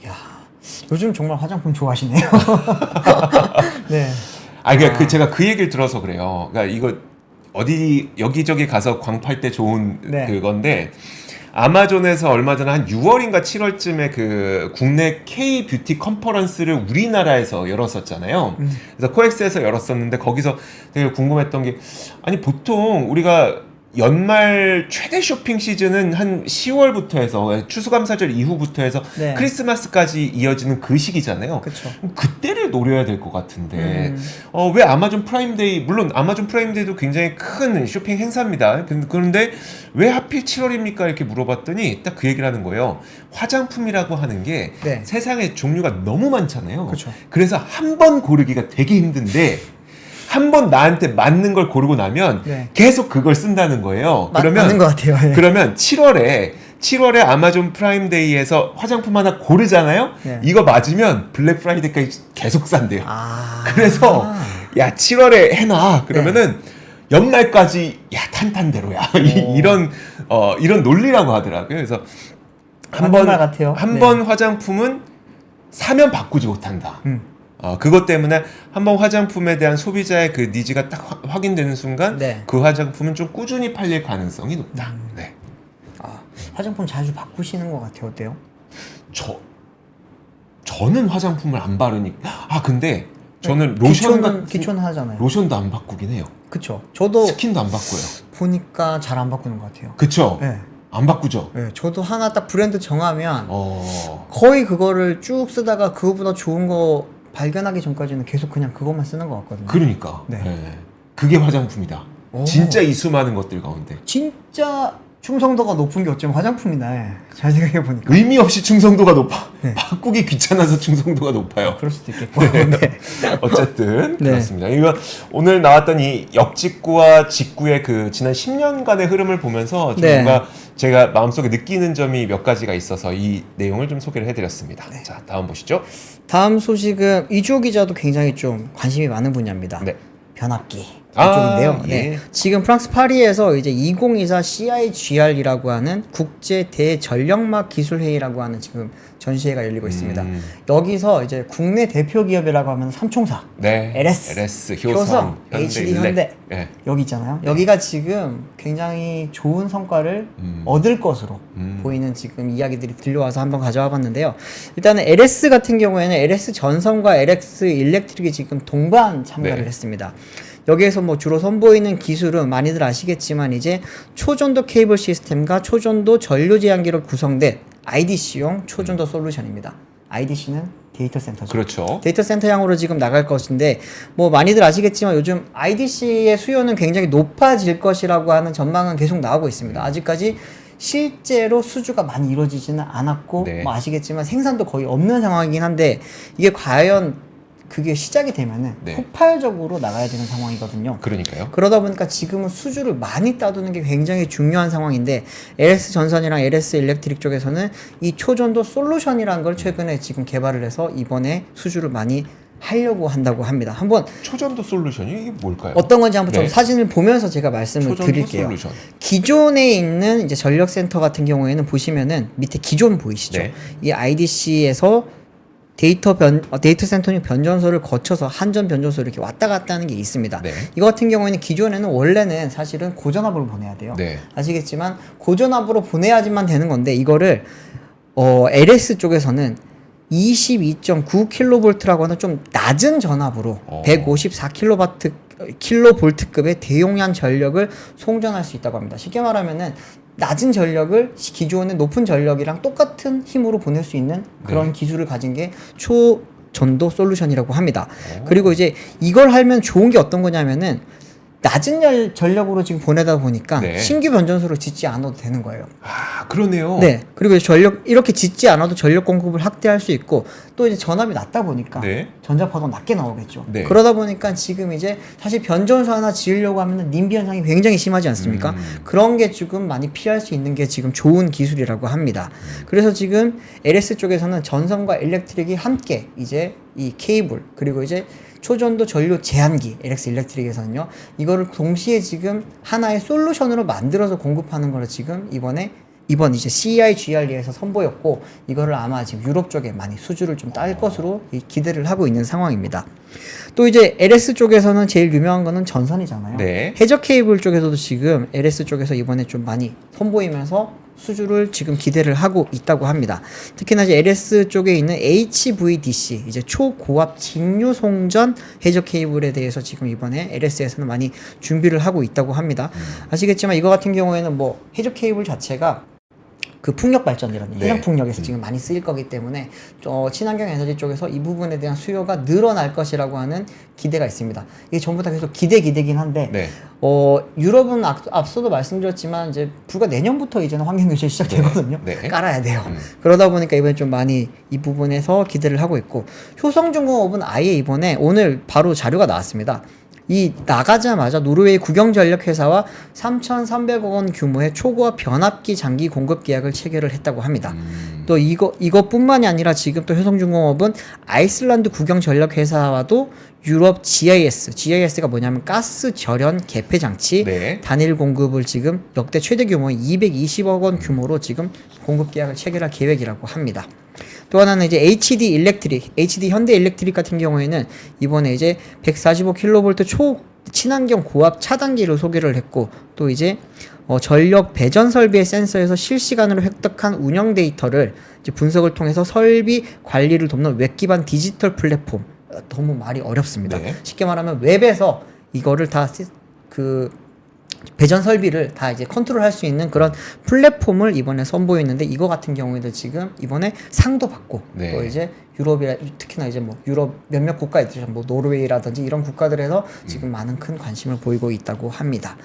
야, 요즘 정말 화장품 좋아하시네요. 네. 그러니까 제가 그 얘기를 들어서 그래요. 그러니까 이거 어디 여기저기 가서 광팔 때 좋은 네. 그건데 아마존에서 얼마 전에 한 6월인가 7월쯤에 그 국내 K 뷰티 컨퍼런스를 우리나라에서 열었었잖아요. 그래서 코엑스에서 열었었는데 거기서 되게 궁금했던 게 아니 보통 우리가 연말 최대 쇼핑 시즌은 한 10월부터 해서 추수감사절 이후부터 해서 네. 크리스마스까지 이어지는 그 시기잖아요. 그쵸. 그때를 노려야 될 것 같은데 왜 아마존 프라임데이, 물론 아마존 프라임데이도 굉장히 큰 쇼핑 행사입니다. 그런데 왜 하필 7월입니까? 이렇게 물어봤더니 딱 그 얘기를 하는 거예요. 화장품이라고 하는 게 네. 세상에 종류가 너무 많잖아요. 그쵸. 그래서 한 번 고르기가 되게 힘든데 한 번 나한테 맞는 걸 고르고 나면 네. 계속 그걸 쓴다는 거예요. 맞는 것 같아요. 네. 그러면 7월에 아마존 프라임데이에서 화장품 하나 고르잖아요. 네. 이거 맞으면 블랙 프라이데이까지 계속 산대요. 아. 그래서 야 7월에 해놔. 그러면은 연말까지 야 탄탄대로야. 이런 논리라고 하더라고요. 그래서 맞는 말 같아요. 한 네. 번 화장품은 사면 바꾸지 못한다. 음. 그것 때문에 한번 화장품에 대한 소비자의 그 니즈가 딱 확인되는 순간 네. 그 화장품은 좀 꾸준히 팔릴 가능성이 높다. 네. 화장품 자주 바꾸시는 것 같아요. 어때요? 저는 화장품을 안 바르니까. 근데 저는 로션 기초는 하잖아요. 로션도 안 바꾸긴 해요. 그쵸. 저도 스킨도 안 바꿔요. 보니까 잘 안 바꾸는 것 같아요. 그쵸? 네. 안 바꾸죠? 네. 저도 하나 딱 브랜드 정하면 어. 거의 그거를 쭉 쓰다가 그거보다 좋은 거 발견하기 전까지는 계속 그냥 그것만 쓰는 것 같거든요. 그러니까. 네. 네. 그게 화장품이다. 오. 진짜 이 수많은 것들 가운데. 진짜 충성도가 높은 게 어쩌면 화장품이네. 잘 생각해 보니까. 의미 없이 충성도가 높아. 네. 바꾸기 귀찮아서 충성도가 높아요. 그럴 수도 있겠고. 네. 어쨌든 네. 그렇습니다. 이거 오늘 나왔던 이 역직구와 직구의 그 지난 10년간의 흐름을 보면서 좀 네. 뭔가 제가 마음속에 느끼는 점이 몇 가지가 있어서 이 내용을 좀 소개를 해드렸습니다. 네. 자, 다음 보시죠. 다음 소식은 이주호 기자도 굉장히 좀 관심이 많은 분야입니다. 네. 변압기 이쪽인데요. 예. 네. 지금 프랑스 파리에서 이제 2024 CIGR이라고 하는 국제 대전력막 기술 회의라고 하는 지금 전시회가 열리고 있습니다. 여기서 이제 국내 대표 기업이라고 하면 삼총사, 네. LS, 효성, 효성, HD 현대. 네. 여기 있잖아요. 여기가 지금 굉장히 좋은 성과를 얻을 것으로 보이는 지금 이야기들이 들려와서 한번 가져와 봤는데요. 일단은 LS 같은 경우에는 LS 전선과 LS 일렉트릭이 지금 동반 참가를 네. 했습니다. 여기에서 뭐 주로 선보이는 기술은 많이들 아시겠지만 이제 초전도 케이블 시스템과 초전도 전류 제한기로 구성된 IDC용 초전도 솔루션입니다. IDC는 데이터 센터죠. 그렇죠. 데이터 센터향으로 지금 나갈 것인데 뭐 많이들 아시겠지만 요즘 IDC의 수요는 굉장히 높아질 것이라고 하는 전망은 계속 나오고 있습니다. 아직까지 실제로 수주가 많이 이루어지지는 않았고 네. 뭐 아시겠지만 생산도 거의 없는 상황이긴 한데 이게 과연 그게 시작이 되면은 네. 폭발적으로 나가야 되는 상황이거든요. 그러니까요. 그러다 보니까 지금은 수주를 많이 따두는 게 굉장히 중요한 상황인데 LS 전선이랑 LS 일렉트릭 쪽에서는 이 초전도 솔루션이라는 걸 최근에 지금 개발을 해서 이번에 수주를 많이 하려고 한다고 합니다. 한번 초전도 솔루션이 이게 뭘까요? 어떤 건지 한번 좀 네. 사진을 보면서 제가 말씀을 초전도 드릴게요. 솔루션. 기존에 있는 이제 전력센터 같은 경우에는 보시면은 밑에 기존 보이시죠? 네. 이 IDC에서 데이터 센터용 변전소를 거쳐서 한전 변전소 이렇게 왔다 갔다 하는 게 있습니다. 네. 이거 같은 경우에는 기존에는 원래는 사실은 고전압으로 보내야 돼요. 네. 아시겠지만 고전압으로 보내야지만 되는 건데 이거를 LS 쪽에서는 22.9kV라고 하는 좀 낮은 전압으로 154kV급의 대용량 전력을 송전할 수 있다고 합니다. 쉽게 말하면은 낮은 전력을 기존의 높은 전력이랑 똑같은 힘으로 보낼 수 있는 그런 기술을 가진 게 초전도 솔루션이라고 합니다. 그리고 이제 이걸 하면 좋은 게 어떤 거냐면은 낮은 전력으로 지금 보내다 보니까 네. 신규 변전소를 짓지 않아도 되는 거예요. 아, 그러네요. 네. 그리고 전력 이렇게 짓지 않아도 전력 공급을 확대할 수 있고 또 이제 전압이 낮다 보니까 네. 전자파도 낮게 나오겠죠. 네. 그러다 보니까 지금 이제 사실 변전소 하나 지으려고 하면 님비 현상이 굉장히 심하지 않습니까? 그런 게 조금 많이 피할 수 있는 게 지금 좋은 기술이라고 합니다. 그래서 지금 LS 쪽에서는 전선과 일렉트릭이 함께 이제 이 케이블 그리고 이제 초전도 전류 제한기 LX 일렉트릭에서는요 이거를 동시에 지금 하나의 솔루션으로 만들어서 공급하는 거를 지금 이번 이제 CEI GRE에서 선보였고 이거를 아마 지금 유럽 쪽에 많이 수주를 좀 딸 것으로 기대를 하고 있는 상황입니다. 또 이제 LS 쪽에서는 제일 유명한 거는 전선이잖아요. 네. 해저 케이블 쪽에서도 지금 LS 쪽에서 이번에 좀 많이 선보이면서 수주를 지금 기대를 하고 있다고 합니다. 특히나 이제 LS 쪽에 있는 HVDC 이제 초고압 직류 송전 해저 케이블에 대해서 지금 이번에 LS에서는 많이 준비를 하고 있다고 합니다. 아시겠지만 이거 같은 경우에는 뭐 해저 케이블 자체가 그 풍력 발전이라든지 네. 해양 풍력에서 지금 많이 쓰일 거기 때문에 친환경 에너지 쪽에서 이 부분에 대한 수요가 늘어날 것이라고 하는 기대가 있습니다. 이게 전부 다 계속 기대긴 한데 네. 유럽은 앞서도 말씀드렸지만 이제 불과 내년부터 이제는 환경 규제 시작되거든요. 네. 깔아야 돼요. 그러다 보니까 이번에 좀 많이 이 부분에서 기대를 하고 있고 효성중공업은 아예 이번에 오늘 바로 자료가 나왔습니다. 이 나가자마자 노르웨이 국영전력회사와 3,300억 원 규모의 초고압 변압기 장기 공급 계약을 체결을 했다고 합니다. 또 이것뿐만이 아니라 지금 또 효성중공업은 아이슬란드 국영전력회사와도 유럽 GIS가 뭐냐면 가스 절연 개폐 장치 네. 단일 공급을 지금 역대 최대 규모의 220억 원 규모로 지금 공급 계약을 체결할 계획이라고 합니다. 또 하나는 이제 HD 현대 일렉트릭 같은 경우에는 이번에 이제 145kV 초 친환경 고압 차단기를 소개를 했고 또 이제 전력 배전 설비의 센서에서 실시간으로 획득한 운영 데이터를 이제 분석을 통해서 설비 관리를 돕는 웹 기반 디지털 플랫폼 너무 말이 어렵습니다. 네. 쉽게 말하면 웹에서 이거를 다 배전 설비를 다 이제 컨트롤할 수 있는 그런 플랫폼을 이번에 선보였는데 이거 같은 경우에도 지금 이번에 상도 받고 네. 또 이제 유럽이라 특히나 이제 뭐 유럽 몇몇 국가 있죠. 뭐 노르웨이라든지 이런 국가들에서 지금 많은 큰 관심을 보이고 있다고 합니다.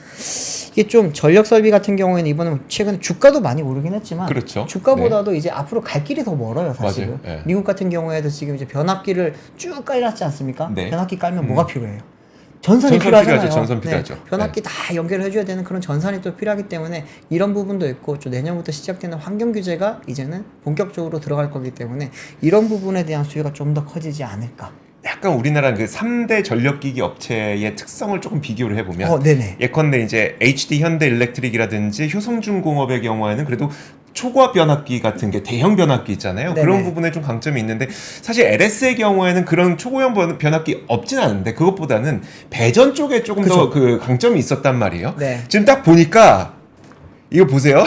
이게 좀 전력 설비 같은 경우에는 이번에 최근에 주가도 많이 오르긴 했지만 그렇죠. 주가보다도 이제 앞으로 갈 길이 더 멀어요, 사실은. 맞아요. 네. 미국 같은 경우에도 지금 이제 변압기를 쭉 깔았지 않습니까? 네. 변압기 깔면 뭐가 필요해요? 전선이 전선 필요하잖아요. 필요하죠. 전선 필요하죠. 네, 변압기 다 연결해줘야 되는 그런 전선이 또 필요하기 때문에 이런 부분도 있고 좀 내년부터 시작되는 환경 규제가 이제는 본격적으로 들어갈 거기 때문에 이런 부분에 대한 수요가 좀 더 커지지 않을까. 약간 우리나라는 그 3대 전력기기 업체의 특성을 조금 비교를 해보면 네네. 예컨대 이제 HD 현대 일렉트릭이라든지 효성중공업의 경우에는 그래도 초고압 변압기 같은 게 대형 변압기 있잖아요. 네네. 그런 부분에 좀 강점이 있는데 사실 LS의 경우에는 그런 초고형 변압기 없진 않은데 그것보다는 배전 쪽에 조금 더 그 강점이 있었단 말이에요. 네. 지금 딱 보니까 이거 보세요.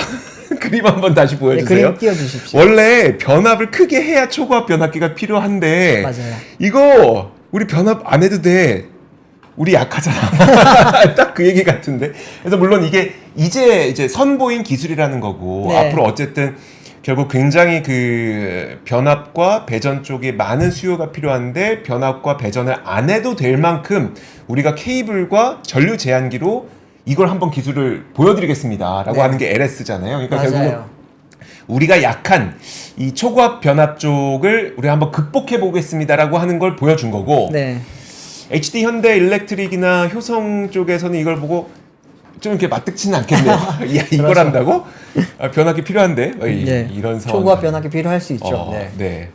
그림 한번 다시 네, 보여주세요. 그림 띄워주십시오. 원래 변압을 크게 해야 초고압 변압기가 필요한데 맞아요. 이거 우리 변압 안 해도 돼. 우리 약하잖아. 딱 그 얘기 같은데. 그래서 물론 이게 이제 선보인 기술이라는 거고 네. 앞으로 어쨌든 결국 굉장히 그 변압과 배전 쪽에 많은 수요가 필요한데 변압과 배전을 안 해도 될 만큼 우리가 케이블과 전류 제한기로 이걸 한번 기술을 보여드리겠습니다라고 네. 하는 게 LS잖아요. 그러니까 결국은 맞아요. 우리가 약한 이 초고압 변압 쪽을 우리가 한번 극복해 보겠습니다라고 하는 걸 보여준 거고 네. HD 현대 일렉트릭이나 효성 쪽에서는 이걸 보고 좀 이렇게 맞득치는 않겠네요. 야, 이걸 그렇죠. 한다고? 아, 변압기 필요한데? 네. 이런 상황. 초고압 변압기 필요할 수 있죠. 네. 네.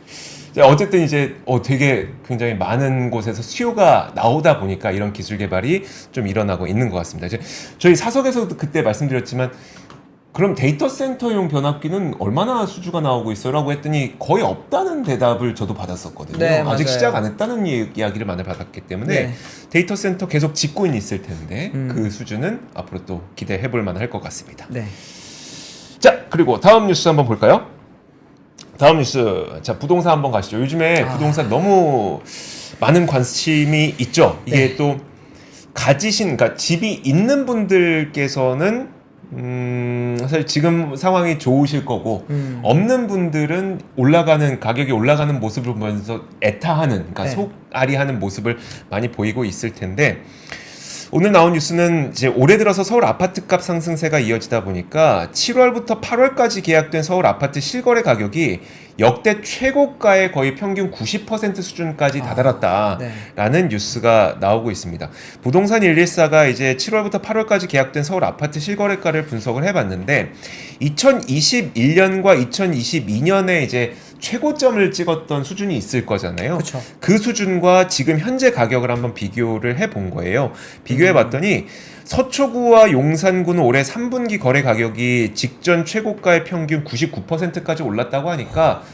자, 어쨌든 이제 되게 굉장히 많은 곳에서 수요가 나오다 보니까 이런 기술 개발이 좀 일어나고 있는 것 같습니다. 이제 저희 사석에서도 그때 말씀드렸지만 그럼 데이터 센터용 변압기는 얼마나 수주가 나오고 있어라고 했더니 거의 없다는 대답을 저도 받았었거든요. 네, 아직 맞아요. 시작 안 했다는 이야기를 많이 받았기 때문에 네. 데이터 센터 계속 짓고 있을 텐데 그 수주는 앞으로 또 기대해 볼 만할 것 같습니다. 네. 자, 그리고 다음 뉴스 한번 볼까요? 다음 뉴스. 자, 부동산 한번 가시죠. 요즘에 부동산 너무 많은 관심이 있죠. 이게 네. 또 그러니까 집이 있는 분들께서는 사실 지금 상황이 좋으실 거고 없는 분들은 가격이 올라가는 모습을 보면서 애타하는, 그러니까 네. 속앓이하는 모습을 많이 보이고 있을 텐데, 오늘 나온 뉴스는 이제 올해 들어서 서울 아파트값 상승세가 이어지다 보니까 7월부터 8월까지 계약된 서울 아파트 실거래 가격이 역대 최고가의 거의 평균 90% 수준까지 다다랐다라는 뉴스가 나오고 있습니다. 부동산 114가 이제 7월부터 8월까지 계약된 서울 아파트 실거래가를 분석을 해봤는데 2021년과 2022년에 이제 최고점을 찍었던 수준이 있을 거잖아요. 그쵸. 그 수준과 지금 현재 가격을 한번 비교를 해본 거예요. 비교해봤더니 서초구와 용산구는 올해 3분기 거래 가격이 직전 최고가의 평균 99%까지 올랐다고 하니까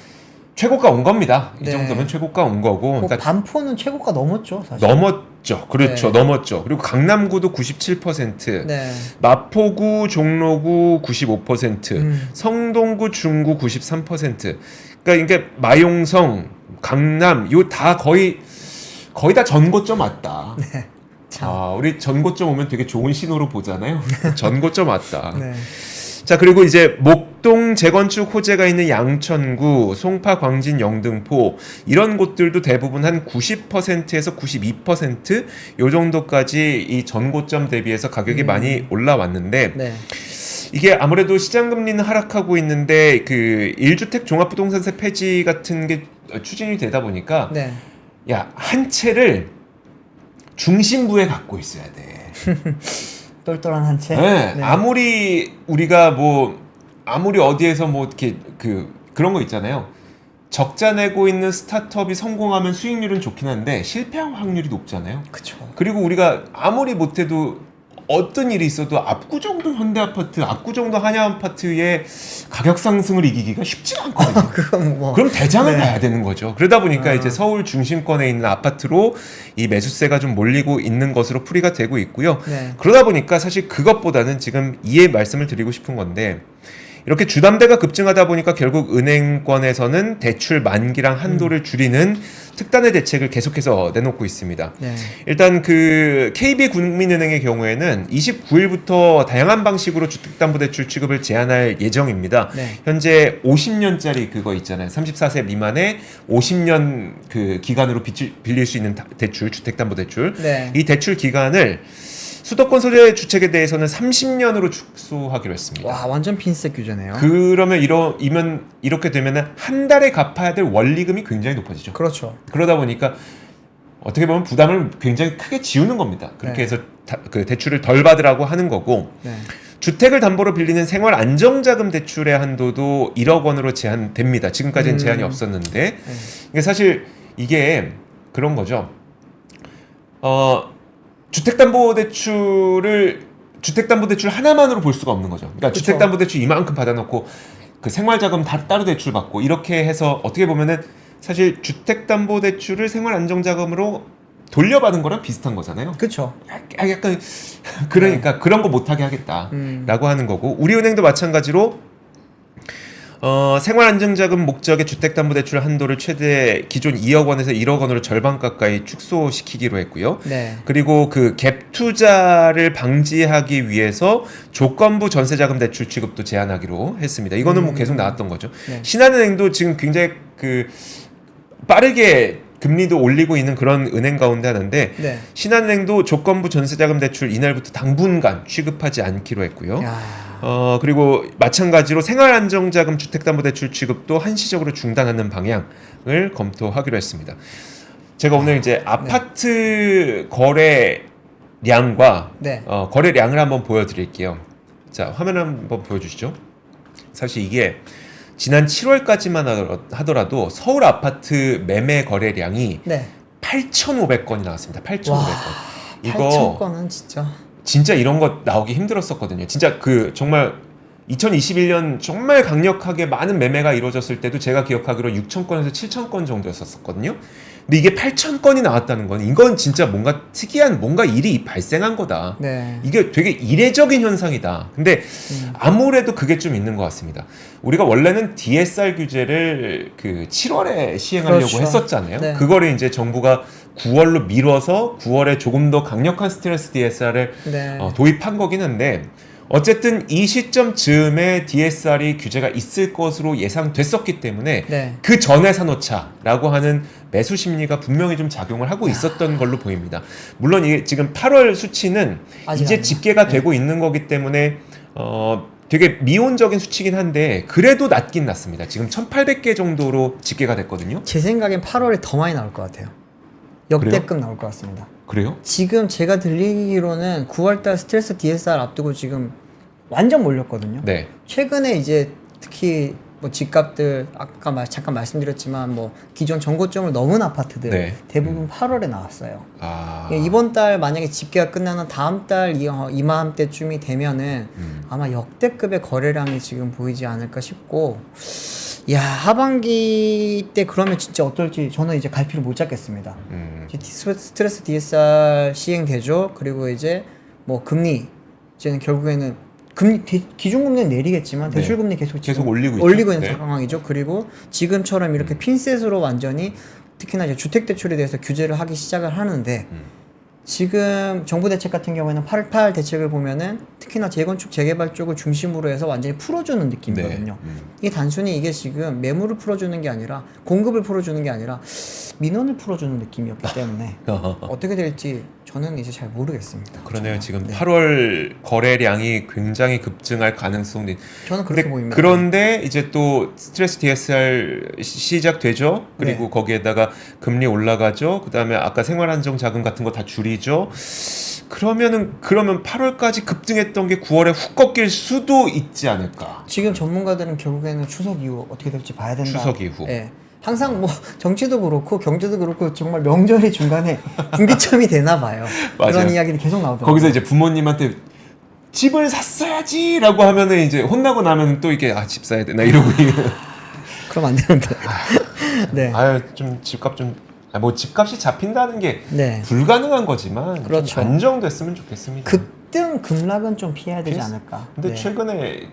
최고가 온 겁니다. 이 네. 정도면 최고가 온 거고. 뭐 그러니까 반포는 최고가 넘었죠, 사실. 넘었죠. 그렇죠. 네. 넘었죠. 그리고 강남구도 97%, 네. 마포구, 종로구 95%, 성동구, 중구 93%. 그러니까 이게 마용성, 강남 요 다 거의 다 전고점 왔다. 네. 우리 전고점 오면 되게 좋은 신호로 보잖아요. 전고점 왔다. 네. 자, 그리고 이제 목동 재건축 호재가 있는 양천구, 송파, 광진, 영등포 이런 곳들도 대부분 한 90%에서 92%요 정도까지 이 전고점 대비해서 가격이 많이 올라왔는데 네. 이게 아무래도 시장 금리는 하락하고 있는데 그 1주택 종합부동산세 폐지 같은 게 추진이 되다 보니까 네. 야, 한 채를 중심부에 갖고 있어야 돼. 똘똘한 한 채. 네, 네. 아무리 우리가 아무리 어디에서 이렇게 그런 거 있잖아요. 적자 내고 있는 스타트업이 성공하면 수익률은 좋긴 한데 실패할 확률이 높잖아요. 그쵸. 그리고 우리가 아무리 못해도 어떤 일이 있어도 압구정동 현대아파트, 압구정동 한양아파트의 가격 상승을 이기기가 쉽지가 않거든요. 그건 뭐. 그럼 대장을 네. 가야 되는 거죠. 그러다 보니까 이제 서울 중심권에 있는 아파트로 이 매수세가 좀 몰리고 있는 것으로 풀이가 되고 있고요. 네. 그러다 보니까 사실 그것보다는 지금 이해 말씀을 드리고 싶은 건데 이렇게 주담대가 급증하다 보니까 결국 은행권에서는 대출 만기랑 한도를 줄이는 특단의 대책을 계속해서 내놓고 있습니다. 네. 일단 그 KB국민은행의 경우에는 29일부터 다양한 방식으로 주택담보대출 취급을 제한할 예정입니다. 네. 현재 50년짜리 그거 있잖아요. 34세 미만의 50년 그 기간으로 빌릴 수 있는 대출, 주택담보대출. 네. 이 대출 기간을 수도권 소재 주택에 대해서는 30년으로 축소하기로 했습니다. 와, 완전 핀셋 규제네요. 그러면 이렇게 되면은 한 달에 갚아야 될 원리금이 굉장히 높아지죠. 그렇죠. 그러다 보니까 어떻게 보면 부담을 굉장히 크게 지우는 겁니다. 그렇게 네. 해서 그 대출을 덜 받으라고 하는 거고 네. 주택을 담보로 빌리는 생활 안정자금 대출의 한도도 1억 원으로 제한됩니다. 지금까지는 제한이 없었는데 이게 사실 이게 그런 거죠. 주택담보대출 하나만으로 볼 수가 없는 거죠. 그러니까 그쵸. 주택담보대출 이만큼 받아놓고 그 생활자금 다 따로 대출 받고 이렇게 해서 어떻게 보면은 사실 주택담보대출을 생활안정자금으로 돌려받은 거랑 비슷한 거잖아요. 그렇죠. 약간 그러니까 그런 거 못하게 하겠다라고 하는 거고 우리은행도 마찬가지로 생활안정자금 목적의 주택담보대출 한도를 최대 기존 2억 원에서 1억 원으로 절반 가까이 축소시키기로 했고요. 네. 그리고 그 갭 투자를 방지하기 위해서 조건부 전세자금 대출 취급도 제한하기로 했습니다. 이거는 뭐 계속 나왔던 거죠. 네. 신한은행도 지금 굉장히 그 빠르게 금리도 올리고 있는 그런 은행 가운데 하나인데 네. 신한은행도 조건부 전세자금 대출 이날부터 당분간 취급하지 않기로 했고요. 야. 그리고 마찬가지로 생활안정자금 주택담보대출 취급도 한시적으로 중단하는 방향을 검토하기로 했습니다. 제가 오늘 이제 아파트 거래량과 네. 거래량을 한번 보여드릴게요. 자, 화면 한번 보여주시죠. 사실 이게 지난 7월까지만 하더라도 서울 아파트 매매 거래량이 네. 8,500건이 나왔습니다. 8,500건. 와, 이거 8,000건은 진짜 이런 거 나오기 힘들었었거든요. 진짜 그 정말 2021년 정말 강력하게 많은 매매가 이루어졌을 때도 제가 기억하기로 6,000건에서 7,000건 정도였었거든요. 근데 이게 8,000건이 나왔다는 건 이건 진짜 뭔가 특이한 뭔가 일이 발생한 거다. 네. 이게 되게 이례적인 현상이다. 근데 아무래도 그게 좀 있는 것 같습니다. 우리가 원래는 DSR 규제를 그 7월에 시행하려고 그렇죠. 했었잖아요. 네. 그거를 이제 정부가 9월로 미뤄서 9월에 조금 더 강력한 스트레스 DSR을 네. 도입한 거긴 한데 어쨌든 이 시점 즈음에 DSR이 규제가 있을 것으로 예상됐었기 때문에 네. 그 전에 사놓자라고 하는 매수 심리가 분명히 좀 작용을 하고 있었던 걸로 보입니다. 물론 이게 지금 8월 수치는 아직 이제 아니에요. 집계가 되고 있는 거기 때문에 되게 미온적인 수치긴 한데 그래도 낮긴 낮습니다. 지금 1,800개 정도로 집계가 됐거든요. 제 생각엔 8월에 더 많이 나올 것 같아요. 역대급 나올 것 같습니다. 그래요? 지금 제가 들리기로는 9월달 스트레스 DSR 앞두고 지금 완전 몰렸거든요. 네. 최근에 이제 특히 뭐 집값들 아까 잠깐 말씀드렸지만 뭐 기존 정고점을 넘은 아파트들 네. 대부분 8월에 나왔어요. 아. 이번 달 만약에 집계가 끝나는 다음 달 이맘때쯤이 되면은 아마 역대급의 거래량이 지금 보이지 않을까 싶고, 야 하반기 때 그러면 진짜 어떨지 저는 이제 갈피를 못 잡겠습니다. 이제 스트레스 DSR 시행되죠. 그리고 이제 뭐 금리 이제는 결국에는 기준금리는 내리겠지만 네. 대출금리 계속 올리고 있는 네. 상황이죠. 그리고 지금처럼 이렇게 핀셋으로 완전히 특히나 이제 주택대출에 대해서 규제를 하기 시작을 하는데 지금 정부 대책 같은 경우에는 8.8 대책을 보면은 특히나 재건축 재개발 쪽을 중심으로 해서 완전히 풀어주는 느낌이거든요. 네. 이게 단순히 이게 지금 매물을 풀어주는 게 아니라 공급을 풀어주는 게 아니라 민원을 풀어주는 느낌이었기 때문에 어떻게 될지 저는 이제 잘 모르겠습니다. 그러네요. 지금 네. 8월 거래량이 굉장히 급증할 가능성이. 저는 그렇게 보입니다. 그런데 이제 또 스트레스 DSR 시작되죠. 그리고 네. 거기에다가 금리 올라가죠. 그다음에 아까 생활안정 자금 같은 거 다 줄이죠. 그러면 8월까지 급등했던 게 9월에 훅 꺾일 수도 있지 않을까. 지금 전문가들은 결국에는 추석 이후 어떻게 될지 봐야 된다. 추석 이후. 예. 항상 뭐 정치도 그렇고 경제도 그렇고 정말 명절이 중간에 분기점이 되나 봐요. 맞아요. 그런 이야기들이 계속 나오더라고요. 거기서 이제 부모님한테 집을 샀어야지라고 하면은 이제 혼나고 나면 또 이게 집 사야 되나 이러고 그럼 안 되는데. 네. 아유 좀 집값 좀 뭐 집값이 잡힌다는 게 네. 불가능한 거지만 그렇죠. 좀 안정됐으면 좋겠습니다. 급등 급락은 좀 피해야 되지 않을까. 근데 네. 최근에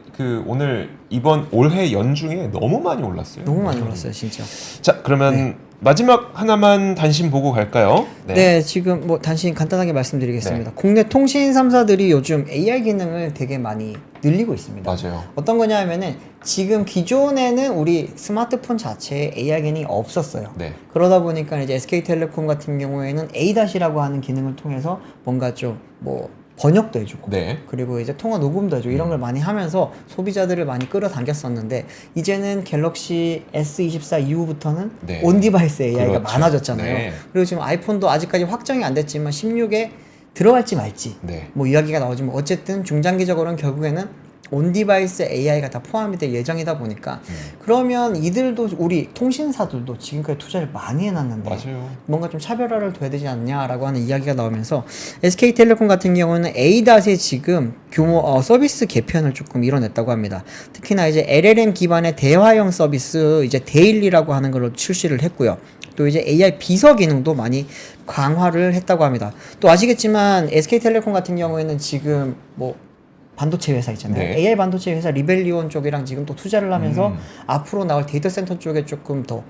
오늘 이번 올해 연중에 너무 많이 올랐어요. 너무 많이 올랐어요, 진짜. 자 그러면 네. 마지막 하나만 단신 보고 갈까요? 네. 지금 뭐 단신 간단하게 말씀드리겠습니다. 국내 통신 3사들이 요즘 AI 기능을 되게 많이 늘리고 있습니다. 맞아요. 어떤 거냐 하면은 지금 기존에는 우리 스마트폰 자체에 AI 기능이 없었어요. 네. 그러다 보니까 이제 SK텔레콤 같은 경우에는 A-이라고 하는 기능을 통해서 뭔가 좀 뭐 번역도 해주고 네. 그리고 이제 통화 녹음도 해주고 이런 걸 많이 하면서 소비자들을 많이 끌어당겼었는데 이제는 갤럭시 S24 이후부터는 네. 온디바이스 AI가 그렇죠. 많아졌잖아요. 네. 그리고 지금 아이폰도 아직까지 확정이 안 됐지만 16에 들어갈지 말지 네. 뭐 이야기가 나오지만 어쨌든 중장기적으로는 결국에는 온디바이스 AI가 다 포함이 될 예정이다 보니까 그러면 이들도 우리 통신사들도 지금까지 투자를 많이 해놨는데 맞아요. 뭔가 좀 차별화를 둬야 되지 않냐라고 하는 이야기가 나오면서 SK텔레콤 같은 경우는 A.에 지금 규모 서비스 개편을 조금 이뤄냈다고 합니다. 특히나 이제 LLM 기반의 대화형 서비스 이제 데일리라고 하는 걸로 출시를 했고요. 또 이제 AI 비서 기능도 많이 강화를 했다고 합니다. 또 아시겠지만 SK텔레콤 같은 경우에는 지금 뭐 반도체 회사 있잖아요. 네. AI 반도체 회사 리벨리온 쪽이랑 지금 또 투자를 하면서 앞으로 나올 데이터 센터 쪽에 조금 더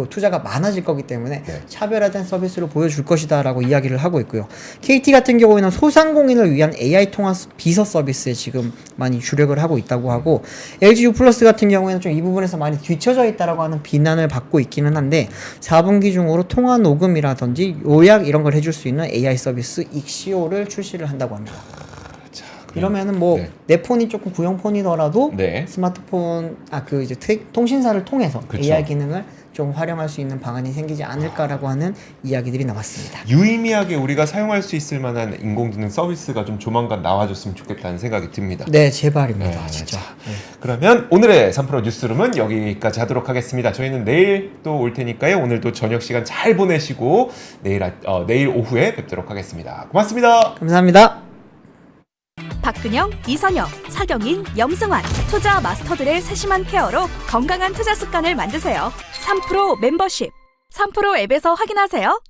투자가 많아질 거기 때문에 네. 차별화된 서비스를 보여줄 것이다 라고 이야기를 하고 있고요. KT 같은 경우에는 소상공인을 위한 AI 통화 비서 서비스에 지금 많이 주력을 하고 있다고 하고 LG U 플러스 같은 경우에는 좀 이 부분에서 많이 뒤처져 있다라고 하는 비난을 받고 있기는 한데 4분기 중으로 통화 녹음이라든지 요약 이런 걸 해줄 수 있는 AI 서비스 익시오를 출시를 한다고 합니다. 이러면은 뭐 내 네. 폰이 조금 구형 폰이더라도 네. 스마트폰 이제 통신사를 통해서 그쵸. AI 기능을 좀 활용할 수 있는 방안이 생기지 않을까라고 하는 이야기들이 나왔습니다. 유의미하게 우리가 사용할 수 있을 만한 인공지능 서비스가 좀 조만간 나와줬으면 좋겠다는 생각이 듭니다. 네, 제발입니다. 네, 진짜. 자, 네. 그러면 오늘의 3프로 뉴스룸은 여기까지 하도록 하겠습니다. 저희는 내일 또 올 테니까요. 오늘도 저녁 시간 잘 보내시고 내일 오후에 뵙도록 하겠습니다. 고맙습니다. 감사합니다. 박근영, 이선영, 사경인, 염승환 투자 마스터들의 세심한 케어로 건강한 투자 습관을 만드세요. 3프로 멤버십 3프로 앱에서 확인하세요.